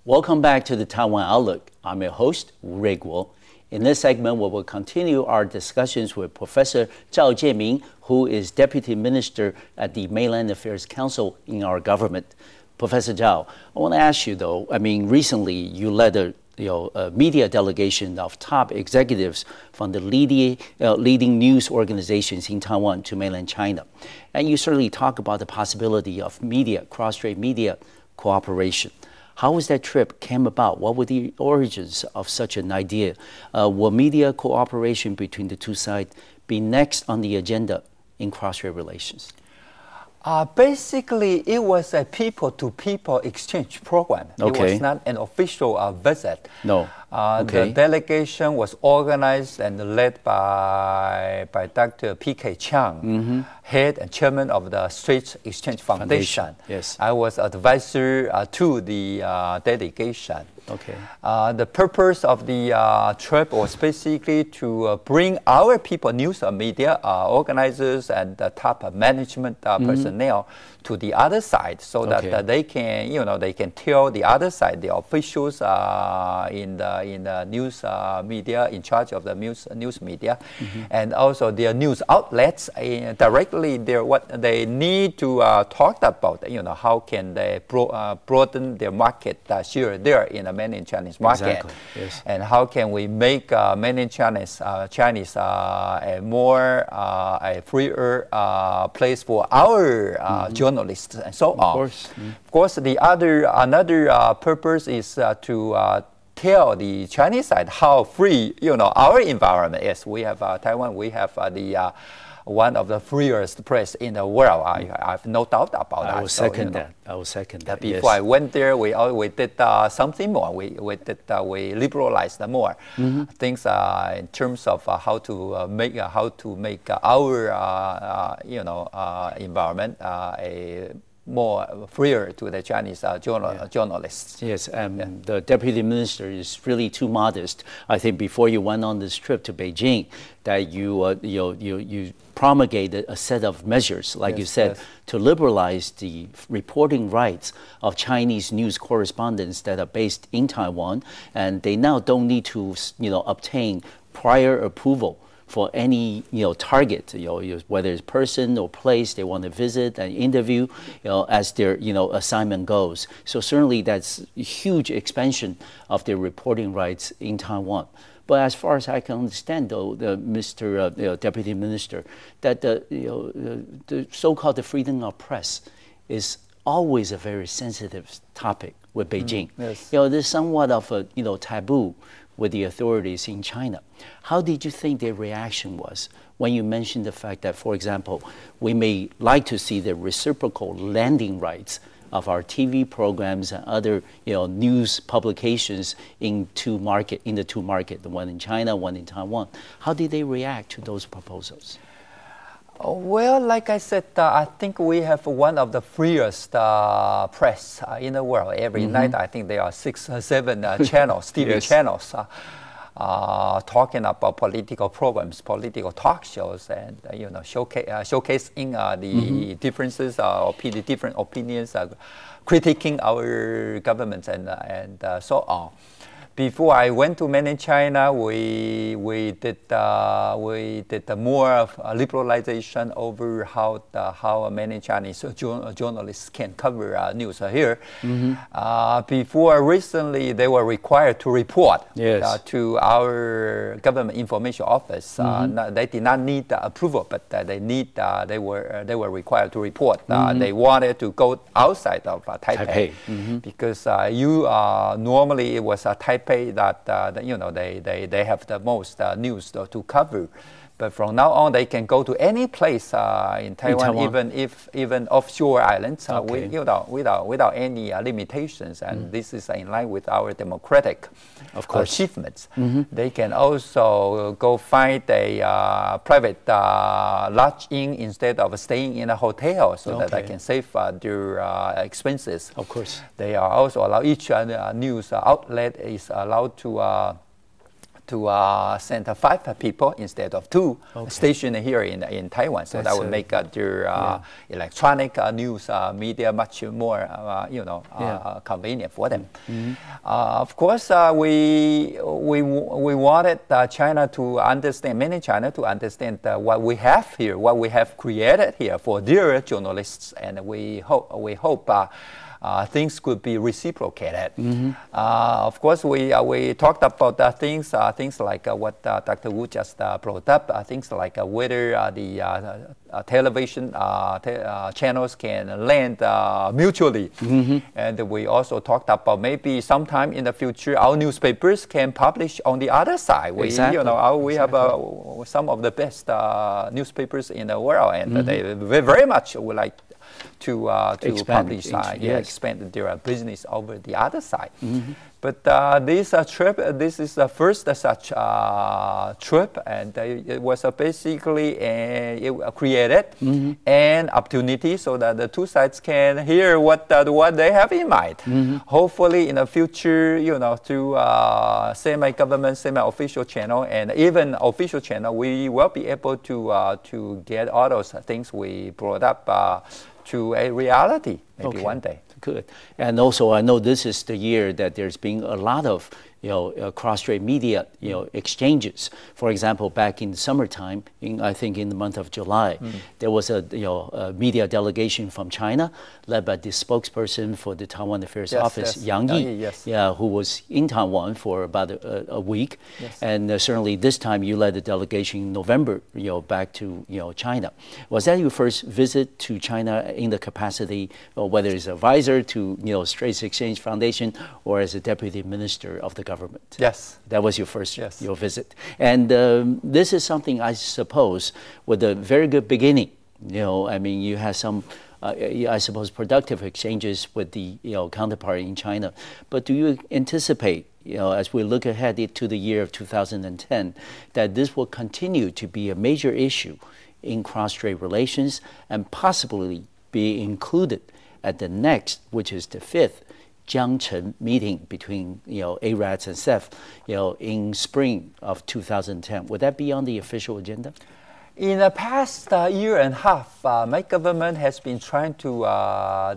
Welcome back to the Taiwan Outlook. I'm your host, Wu Ruiguo. In this segment, we will continue our discussions with Professor Chien-Min Chao, who is Deputy Minister at the Mainland Affairs Council in our government. Professor Chao, I want to ask you though, recently you led a media delegation of top executives from the leading news organizations in Taiwan to mainland China. And you certainly talk about the possibility of cross-strait media cooperation. How was that trip came about? What were the origins of such an idea? Will media cooperation between the two sides be next on the agenda in cross-strait relations? Basically, it was a people-to-people exchange program. Okay. It was not an official visit. No. Okay. The delegation was organized and led by Dr. P.K. Chiang, head and chairman of the Straits Exchange Foundation. Yes. I was advisor to the delegation. Okay. The purpose of the trip was basically to bring our people, news media organizers and the top management personnel to the other side, so that they can, they can tell the other side, the officials in the news media, in charge of the news media, and also their news outlets directly what they need to talk about. How can they broaden their market share there in the mainland Chinese market, exactly. Yes. And how can we make mainland Chinese a more a freer place for our journalists and so on. Of course, another purpose is to tell the Chinese side how free our environment is. We have Taiwan. We have one of the freest press in the world. I have no doubt about that. I will second that. Before I went there, we did something more. We liberalized more things in terms of how to make our environment a more freer to the Chinese journalists. Yes, the Deputy Minister is really too modest. I think before you went on this trip to Beijing, that you promulgated a set of measures, like you said, to liberalize the reporting rights of Chinese news correspondents that are based in Taiwan, and they now don't need to obtain prior approval for any target, whether it's person or place they want to visit and interview, as their assignment goes. So certainly that's a huge expansion of their reporting rights in Taiwan. But as far as I can understand, though, Mr. Deputy Minister, that the so-called the freedom of press is always a very sensitive topic with Beijing. Yes. There's somewhat of a taboo with the authorities in China. How did you think their reaction was when you mentioned the fact that, for example, we may like to see the reciprocal landing rights of our TV programs and other news publications in the two markets, the one in China, one in Taiwan? How did they react to those proposals? Well, like I said, I think we have one of the freest press in the world. Every night, I think there are 6 or 7 channels, TV channels, talking about political programs, political talk shows, and showcasing the differences or different opinions, critiquing our governments and so on. Before I went to mainland China, we did more of liberalization over how mainland Chinese journalists can cover news here. Before recently, they were required to report to our government information office. They did not need approval, but they were required to report. They wanted to go outside of Taipei because normally it was Taipei that they have the most news to cover. But from now on, they can go to any place in Taiwan, even offshore islands, without any limitations. And this is in line with our democratic achievements. They can also go find a private lodge in instead of staying in a hotel, so that they can save their expenses. Of course, they are also allowed. Each news outlet is allowed to to send 5 people instead of 2 stationed here in Taiwan. So that would make their electronic news media much more, convenient for them. Of course, we wanted China to understand, mainland China to understand what we have here, what we have created here for their journalists, and we hope things could be reciprocated. Of course, we talked about things like what Dr. Wu just brought up, things like whether the television channels can land mutually. And we also talked about maybe sometime in the future our newspapers can publish on the other side. We have some of the best newspapers in the world, and they very much would like to publish, expand their business over the other side. But this is the first such trip, and it was basically created an opportunity so that the 2 sides can hear what they have in mind. Hopefully, in the future, through semi-government, semi-official channel, and even official channel, we will be able to get all those things we brought up to a reality, maybe one day. Good. And also, I know this is the year that there's been a lot of CrossStrait Media exchanges. For example, back in the summertime, I think in the month of July, there was a media delegation from China led by the spokesperson for the Taiwan Affairs Office, Yang Yi, who was in Taiwan for about a week. And certainly this time you led the delegation in November, back to China. Was that your first visit to China in the capacity, whether as advisor to Straits Exchange Foundation or as a deputy minister of the government? Yes. That was your first your visit. And this is something, I suppose, with a very good beginning. I mean, you had some, I suppose, productive exchanges with the counterpart in China. But do you anticipate, as we look ahead to the year of 2010, that this will continue to be a major issue in cross-strait relations and possibly be included at the next, which is the 5th Jiangchen meeting between ARADS and CEF, in spring of 2010? Would that be on the official agenda? In the past year and a half, my government has been trying to,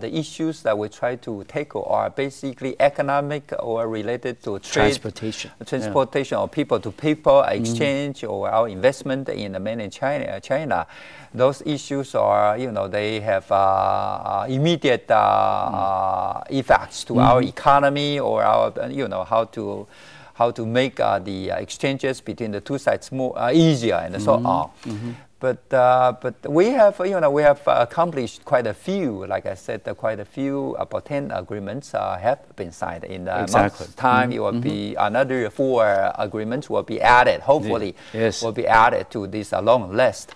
the issues that we try to tackle are basically economic or related to trade, transportation or people-to-people exchange or our investment in the mainland China. Those issues are, they have immediate effects to our economy or our, how to make the exchanges between the 2 sides more easier and so on. But we have, we have accomplished quite a few. Like I said, quite a few, about 10 agreements have been signed. In a month's time, it will be another 4 agreements will be added. Hopefully, will be added to this long list.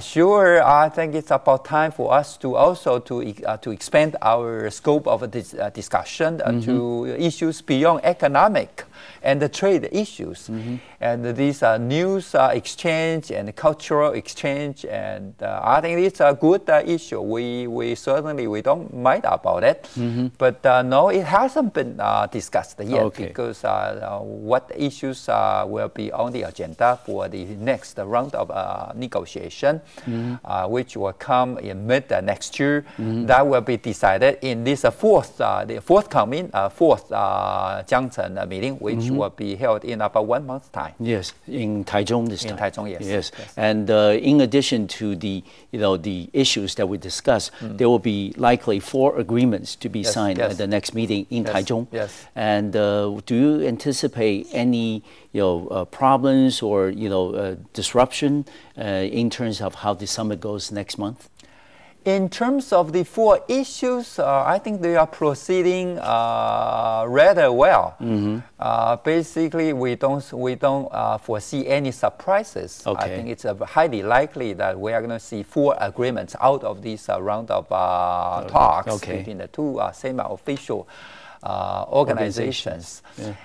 Sure, I think it's about time for us to also to expand our scope of this discussion to issues beyond economic and the trade issues. And these news exchange and cultural exchange, and I think it's a good issue. We certainly don't mind about it, but no, it hasn't been discussed yet because what issues will be on the agenda for the next round of negotiation, which will come in mid next year. That will be decided in this the forthcoming 4th Jiangchen meeting, which will be held in about 1 month's time. Yes, in Taichung this time. In Taichung, yes. And in addition to the the issues that we discussed, there will be likely 4 agreements to be signed at the next meeting in Taichung. And do you anticipate any problems or disruption in terms of how the summit goes next month? In terms of the 4 issues, I think they are proceeding rather well. Basically, we don't foresee any surprises. I think it's highly likely that we are going to see 4 agreements out of this round of talks between the 2 semi-official organizations.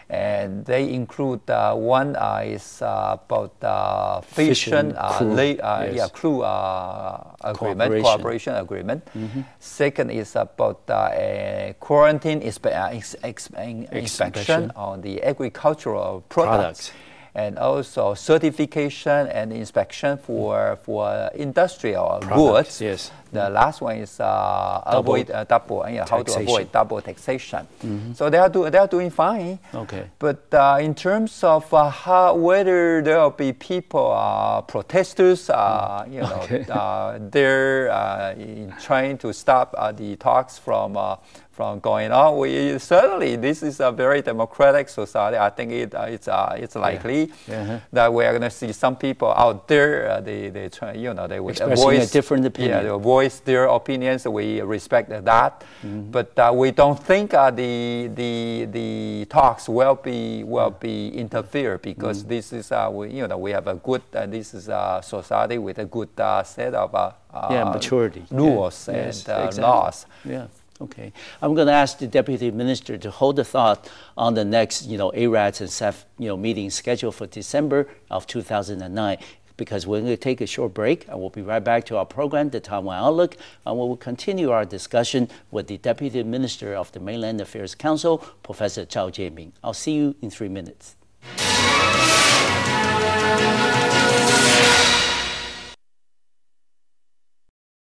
And they include one is about fission crew agreement, cooperation agreement. Second is about quarantine inspection on the agricultural products. And also certification and inspection for industrial goods. Yes. The last one is avoid how to avoid double taxation. So they are doing fine. Okay. But in terms of whether there will be people protesters, they're trying to stop the talks from going on. Certainly, this is a very democratic society. I think it's likely that we are going to see some people out there. They try, they would expressing a different opinion. They voice their opinions. We respect that, but we don't think the talks will be interfered because this is we have a good this is a society with a good set of maturity rules and laws. Yeah. Okay. I'm going to ask the Deputy Minister to hold a thought on the next, ARADS and CEF, meeting scheduled for December of 2009, because we're going to take a short break, and we'll be right back to our program, the Taiwan Outlook, and we will continue our discussion with the Deputy Minister of the Mainland Affairs Council, Professor Chien-Min Chao. I'll see you in 3 minutes.